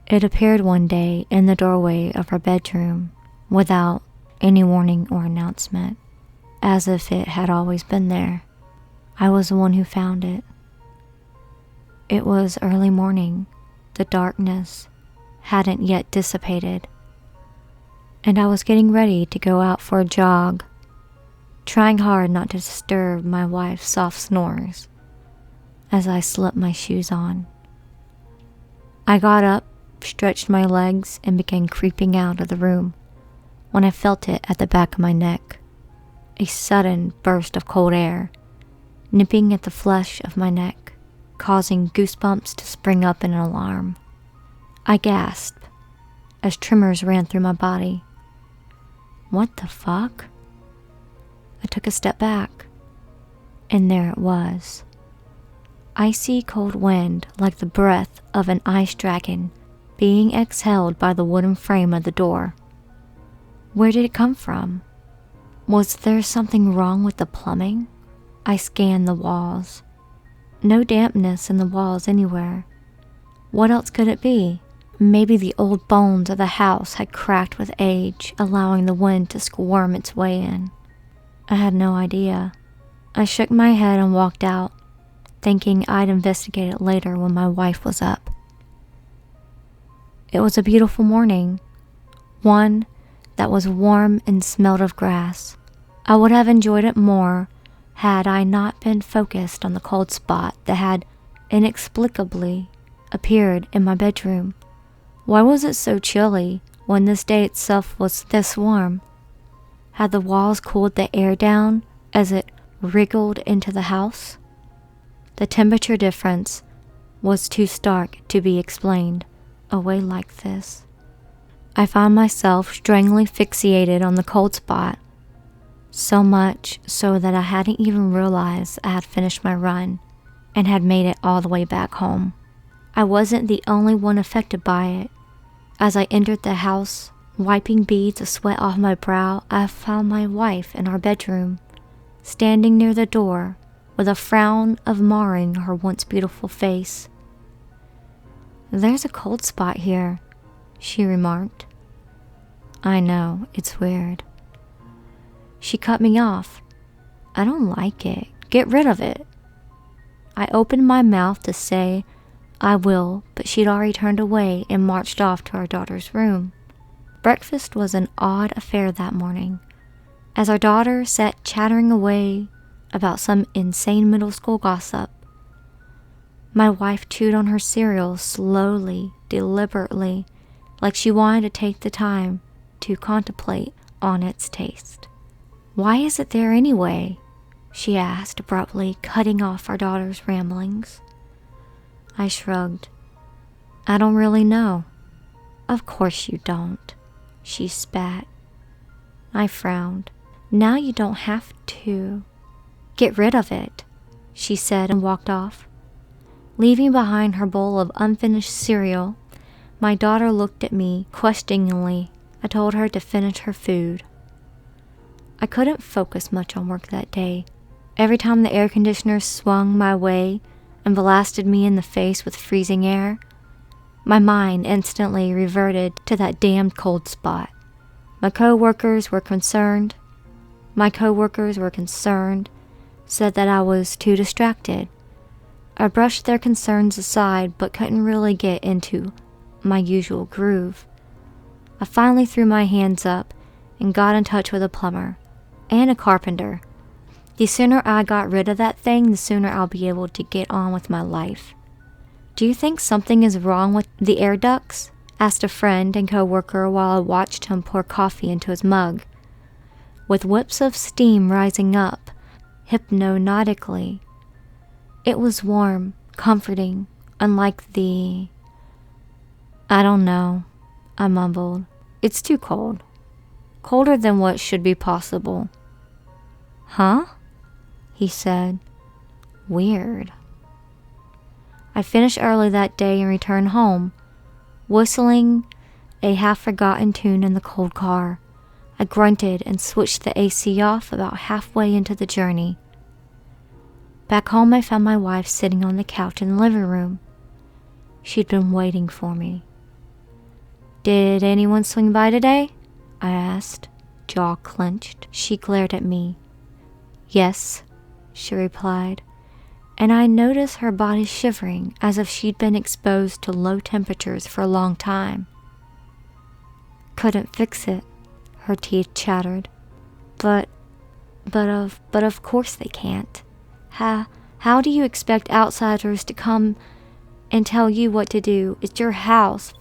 It appeared one day in the doorway of our bedroom without any warning or announcement, as if it had always been there. I was the one who found it. It was early morning. The darkness hadn't yet dissipated, and I was getting ready to go out for a jog, trying hard not to disturb my wife's soft snores as I slipped my shoes on. I got up, stretched my legs, and began creeping out of the room when I felt it at the back of my neck. A sudden burst of cold air, nipping at the flesh of my neck, causing goosebumps to spring up in an alarm. I gasped as tremors ran through my body. What the fuck? I took a step back, and there it was. Icy cold wind like the breath of an ice dragon being exhaled by the wooden frame of the door. Where did it come from? Was there something wrong with the plumbing? I scanned the walls. No dampness in the walls anywhere. What else could it be? Maybe the old bones of the house had cracked with age, allowing the wind to squirm its way in. I had no idea. I shook my head and walked out, thinking I'd investigate it later when my wife was up. It was a beautiful morning, one that was warm and smelled of grass. I would have enjoyed it more had I not been focused on the cold spot that had inexplicably appeared in my bedroom. Why was it so chilly when this day itself was this warm? Had the walls cooled the air down as it wriggled into the house? The temperature difference was too stark to be explained away like this. I found myself strangely fixated on the cold spot, so much so that I hadn't even realized I had finished my run and had made it all the way back home. I wasn't the only one affected by it. As I entered the house, wiping beads of sweat off my brow, I found my wife in our bedroom, standing near the door with a frown of marring her once beautiful face. There's a cold spot here, she remarked. I know, it's weird. She cut me off. I don't like it. Get rid of it. I opened my mouth to say I will, but she'd already turned away and marched off to our daughter's room. Breakfast was an odd affair that morning, as our daughter sat chattering away about some insane middle school gossip. My wife chewed on her cereal slowly, deliberately, like she wanted to take the time to contemplate on its taste. Why is it there anyway? She asked abruptly, cutting off our daughter's ramblings. I shrugged. I don't really know. Of course you don't, she spat. I frowned. Now you don't have to. Get rid of it, she said and walked off. Leaving behind her bowl of unfinished cereal, my daughter looked at me questioningly. I told her to finish her food. I couldn't focus much on work that day. Every time the air conditioner swung my way and blasted me in the face with freezing air, my mind instantly reverted to that damned cold spot. My coworkers were concerned, said that I was too distracted. I brushed their concerns aside but couldn't really get into my usual groove. I finally threw my hands up and got in touch with a plumber and a carpenter. The sooner I got rid of that thing, the sooner I'll be able to get on with my life. Do you think something is wrong with the air ducts? Asked a friend and coworker while I watched him pour coffee into his mug, with whips of steam rising up hypnotically. It was warm, comforting, unlike the... I don't know, I mumbled. It's too cold. Colder than what should be possible. Huh? He said. Weird. I finished early that day and returned home, whistling a half-forgotten tune in the cold car. I grunted and switched the AC off about halfway into the journey. Back home, I found my wife sitting on the couch in the living room. She'd been waiting for me. Did anyone swing by today? I asked, jaw clenched. She glared at me. Yes, she replied, and I noticed her body shivering as if she'd been exposed to low temperatures for a long time. Couldn't fix it, her teeth chattered. But of course they can't. How do you expect outsiders to come and tell you what to do? It's your house.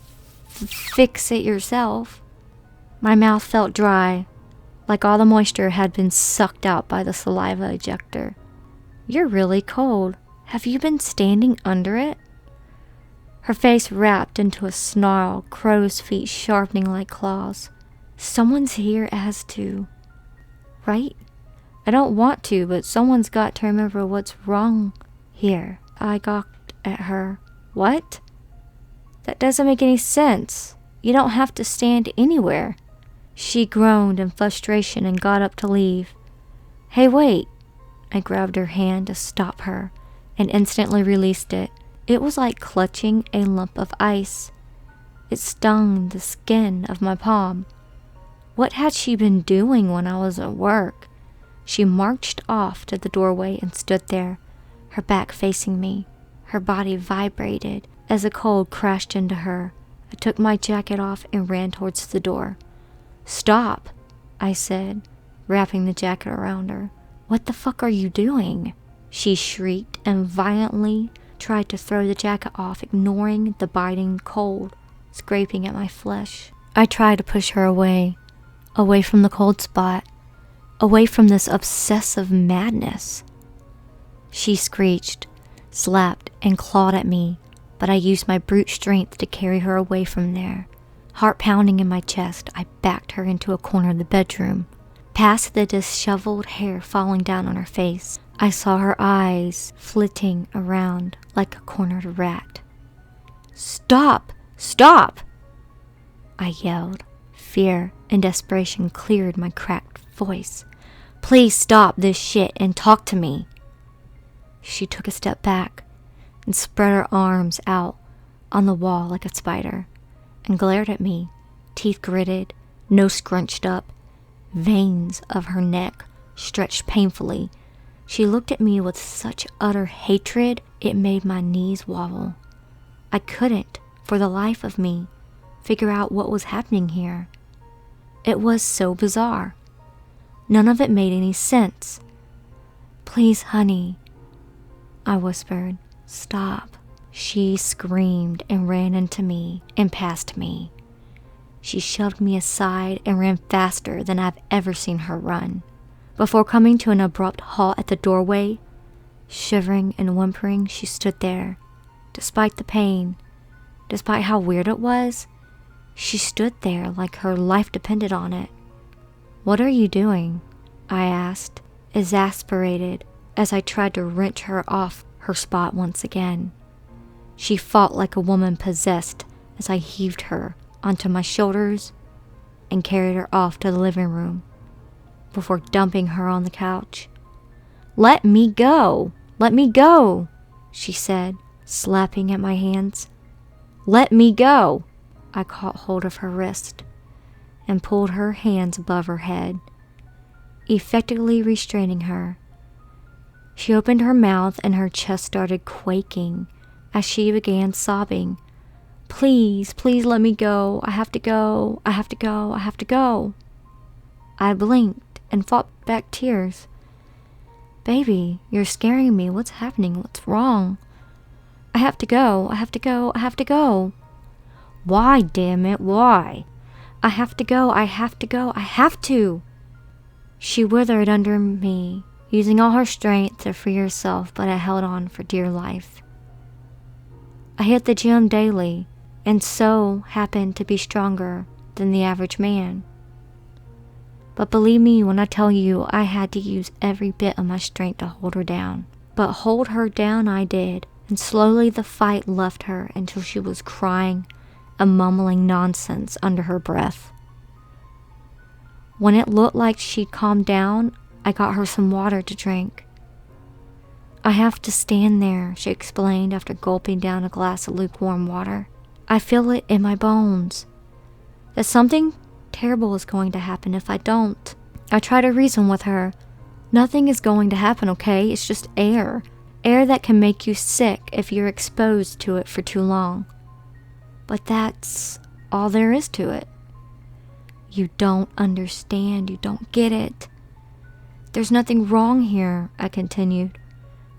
Fix it yourself. My mouth felt dry, like all the moisture had been sucked out by the saliva ejector. You're really cold. Have you been standing under it? Her face wrapped into a snarl, crow's feet sharpening like claws. Someone's here as to, right? I don't want to, but someone's got to remember what's wrong here. I gawked at her. What? That doesn't make any sense. You don't have to stand anywhere. She groaned in frustration and got up to leave. Hey, wait. I grabbed her hand to stop her and instantly released it. It was like clutching a lump of ice. It stung the skin of my palm. What had she been doing when I was at work? She marched off to the doorway and stood there, her back facing me. Her body vibrated as the cold crashed into her. I took my jacket off and ran towards the door. Stop, I said, wrapping the jacket around her. What the fuck are you doing? She shrieked and violently tried to throw the jacket off, ignoring the biting cold scraping at my flesh. I tried to push her away from the cold spot, away from this obsessive madness. She screeched, slapped, and clawed at me, but I used my brute strength to carry her away from there. Heart pounding in my chest, I backed her into a corner of the bedroom. Past the disheveled hair falling down on her face, I saw her eyes flitting around like a cornered rat. Stop! Stop! I yelled. Fear and desperation cleared my cracked voice. Please stop this shit and talk to me. She took a step back and spread her arms out on the wall like a spider and glared at me, teeth gritted, nose scrunched up, veins of her neck stretched painfully. She looked at me with such utter hatred it made my knees wobble. I couldn't, for the life of me, figure out what was happening here. It was so bizarre. None of it made any sense. Please, honey, I whispered. Stop. She screamed and ran into me and past me. She shoved me aside and ran faster than I've ever seen her run. Before coming to an abrupt halt at the doorway, shivering and whimpering, she stood there. Despite the pain, despite how weird it was, she stood there like her life depended on it. What are you doing? I asked, exasperated as I tried to wrench her off her spot once again. She fought like a woman possessed as I heaved her onto my shoulders and carried her off to the living room before dumping her on the couch. Let me go! Let me go! She said, slapping at my hands. Let me go! I caught hold of her wrist and pulled her hands above her head, effectively restraining her. She opened her mouth and her chest started quaking as she began sobbing. Please, please let me go. I have to go. I have to go. I have to go. I blinked and fought back tears. Baby, you're scaring me. What's happening? What's wrong? I have to go. I have to go. I have to go. Why, damn it? Why? I have to go. I have to go. I have to. She withered under me, using all her strength to free herself, but I held on for dear life. I hit the gym daily, and so happened to be stronger than the average man. But believe me when I tell you I had to use every bit of my strength to hold her down. But hold her down I did, and slowly the fight left her until she was crying and mumbling nonsense under her breath. When it looked like she'd calmed down, I got her some water to drink. I have to stand there, she explained after gulping down a glass of lukewarm water. I feel it in my bones. that something terrible is going to happen if I don't. I try to reason with her. Nothing is going to happen, okay? It's just air. Air that can make you sick if you're exposed to it for too long. But that's all there is to it. You don't understand. You don't get it. There's nothing wrong here, I continued.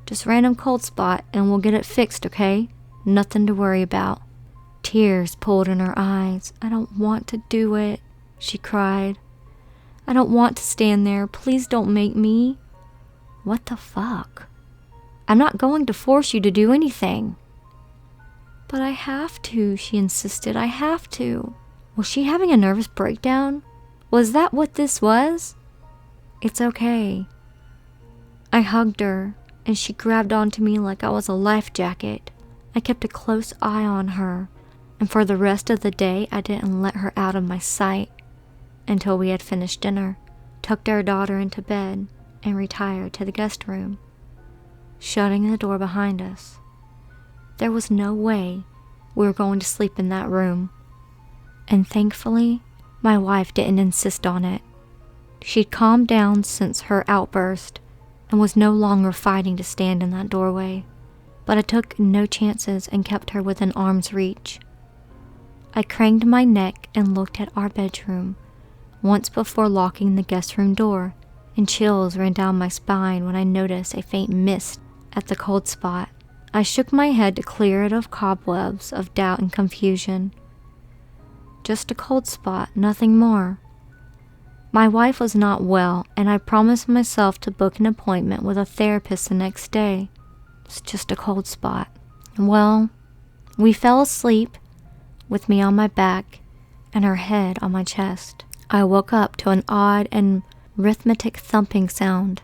Just random cold spot and we'll get it fixed, okay? Nothing to worry about. Tears pulled in her eyes. I don't want to do it, she cried. I don't want to stand there. Please don't make me. What the fuck? I'm not going to force you to do anything. But I have to, she insisted. I have to. Was she having a nervous breakdown? Was that what this was? It's okay. I hugged her, and she grabbed onto me like I was a life jacket. I kept a close eye on her, and for the rest of the day, I didn't let her out of my sight until we had finished dinner, tucked our daughter into bed, and retired to the guest room, shutting the door behind us. There was no way we were going to sleep in that room, and thankfully, my wife didn't insist on it. She'd calmed down since her outburst and was no longer fighting to stand in that doorway, but I took no chances and kept her within arm's reach. I craned my neck and looked at our bedroom once before locking the guest room door, and chills ran down my spine when I noticed a faint mist at the cold spot. I shook my head to clear it of cobwebs of doubt and confusion. Just a cold spot, nothing more. My wife was not well, and I promised myself to book an appointment with a therapist the next day. It's just a cold spot. Well, we fell asleep with me on my back and her head on my chest. I woke up to an odd and rhythmic thumping sound.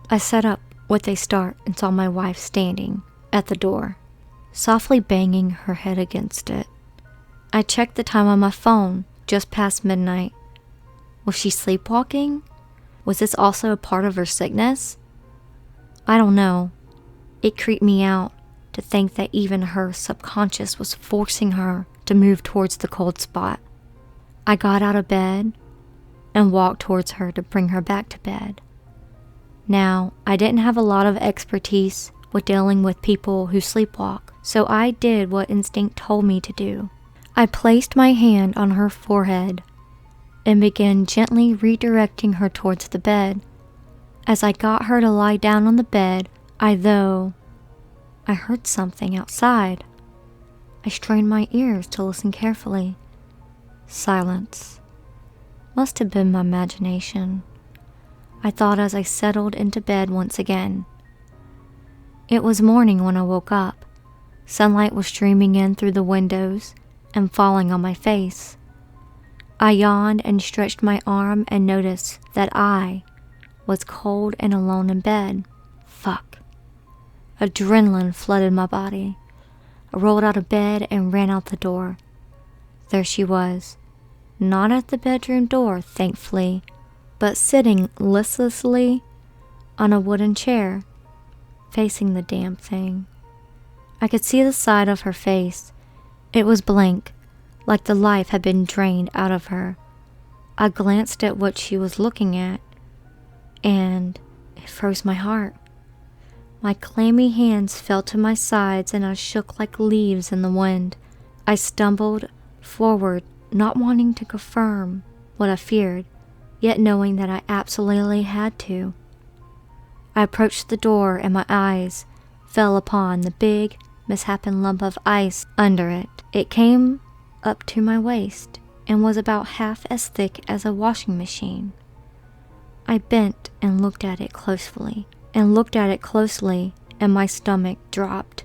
I sat up with a start and saw my wife standing at the door, softly banging her head against it. I checked the time on my phone, just past midnight. Was she sleepwalking? Was this also a part of her sickness? I don't know. It creeped me out to think that even her subconscious was forcing her to move towards the cold spot. I got out of bed and walked towards her to bring her back to bed. Now, I didn't have a lot of expertise with dealing with people who sleepwalk, so I did what instinct told me to do. I placed my hand on her forehead and began gently redirecting her towards the bed. As I got her to lie down on the bed, I heard something outside. I strained my ears to listen carefully. Silence. Must have been my imagination, I thought as I settled into bed once again. It was morning when I woke up. Sunlight was streaming in through the windows and falling on my face. I yawned and stretched my arm and noticed that I was cold and alone in bed. Fuck. Adrenaline flooded my body. I rolled out of bed and ran out the door. There she was, not at the bedroom door, thankfully, but sitting listlessly on a wooden chair, facing the damn thing. I could see the side of her face. It was blank, like the life had been drained out of her. I glanced at what she was looking at, and it froze my heart. My clammy hands fell to my sides and I shook like leaves in the wind. I stumbled forward, not wanting to confirm what I feared, yet knowing that I absolutely had to. I approached the door and my eyes fell upon the big, misshapen lump of ice under it. It came up to my waist and was about half as thick as a washing machine. I bent and looked at it closely, and my stomach dropped.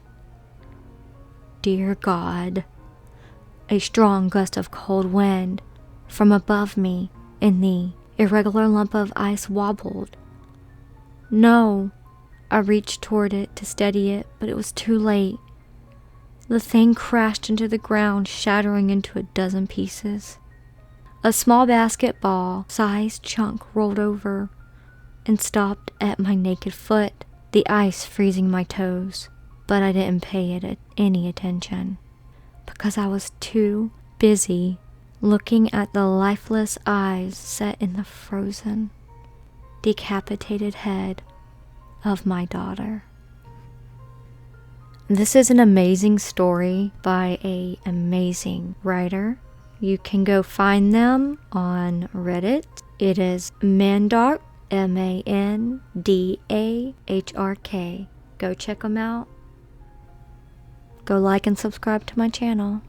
Dear God. A strong gust of cold wind from above me and the irregular lump of ice wobbled. No, I reached toward it to steady it, but it was too late. The thing crashed into the ground, shattering into a dozen pieces. A small basketball-sized chunk rolled over and stopped at my naked foot, the ice freezing my toes, but I didn't pay it any attention. because I was too busy looking at the lifeless eyes set in the frozen, decapitated head of my daughter. This is an amazing story by an amazing writer. You can go find them on Reddit. It is MANDAHRK, MANDAHRK. Go check them out. Go like and subscribe to my channel.